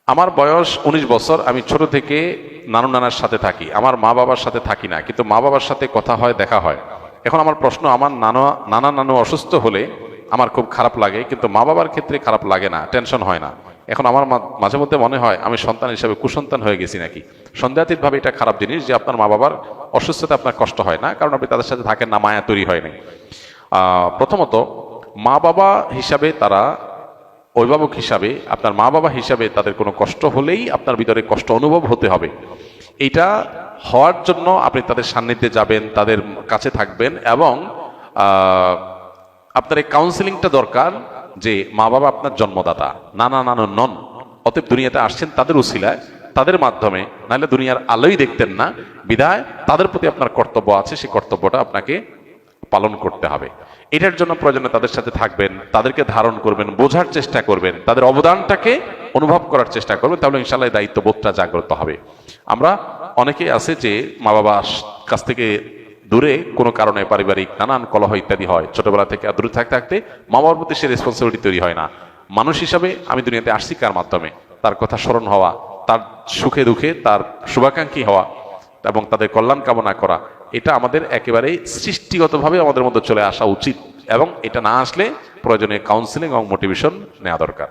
আমার বয়স ১৯ বছর। আমি ছোট থেকে নানু নানার সাথে থাকি, আমার মা বাবার সাথে থাকি না, কিন্তু মা বাবার সাথে কথা হয়, দেখা হয়। এখন আমার প্রশ্ন, আমার নানা নানু অসুস্থ হলে আমার খুব খারাপ লাগে, কিন্তু মা বাবার ক্ষেত্রে খারাপ লাগে না, টেনশন হয় না। এখন আমার মাঝে মধ্যে মনে হয় আমি সন্তান হিসেবে কুসন্তান হয়ে গেছি নাকি। সন্দেহাতীতভাবে এটা খারাপ জিনিস যে আপনার মা বাবার অসুস্থতা আপনার কষ্ট হয় না, কারণ আপনি তাদের সাথে থাকেন না, মায়া তৈরি হয়নি। প্রথমত, মা বাবা হিসাবে তারা, অভিভাবক হিসাবে, আপনার মা বাবা হিসাবে তাদের কোনো কষ্ট হলেই আপনার ভিতরে কষ্ট অনুভব হতে হবে। এইটা হওয়ার জন্য আপনি তাদের সান্নিধ্যে যাবেন, তাদের কাছে থাকবেন, এবং আপনার এই কাউন্সিলিংটা দরকার যে মা বাবা আপনার জন্মদাতা, নানা নানু নন, অতএব দুনিয়াতে আসছেন তাদের উসিলায়, তাদের মাধ্যমে, নাহলে দুনিয়ার আলোই দেখতেন না। বিধায় তাদের প্রতি আপনার কর্তব্য আছে, সেই কর্তব্যটা আপনাকে পালন করতে হবে। এটার জন্য প্রয়োজনে তাদের সাথে থাকবেন, তাদেরকে ধারণ করবেন, বোঝার চেষ্টা করবেন, তাদের অবদানটাকে অনুভব করার চেষ্টা করবেন, তাহলে ইনশাআল্লাহ দায়িত্ববোধটা জাগ্রত হবে। আমরা অনেকেই আছে যে মা বাবার কাছ থেকে দূরে কোনো কারণে পারিবারিক নানান কলহ ইত্যাদি হয়, ছোটবেলা থেকে দূরে থাকতে থাকতে মা বাবার প্রতি সে রেসপন্সিবিলিটি তৈরি হয় না। মানুষ হিসাবে আমি দুনিয়াতে আসছি কার মাধ্যমে? তার কথা স্মরণ হওয়া, তার সুখে দুঃখে তার শুভাকাঙ্ক্ষী হওয়া এবং তাদের কল্যাণ কামনা করা, এটা আমাদের একেবারেই সৃষ্টিগতভাবে আমাদের মধ্যে চলে আসা উচিত, এবং এটা না আসলে প্রয়োজনে কাউন্সিলিং এবং মোটিভেশন নেওয়া দরকার।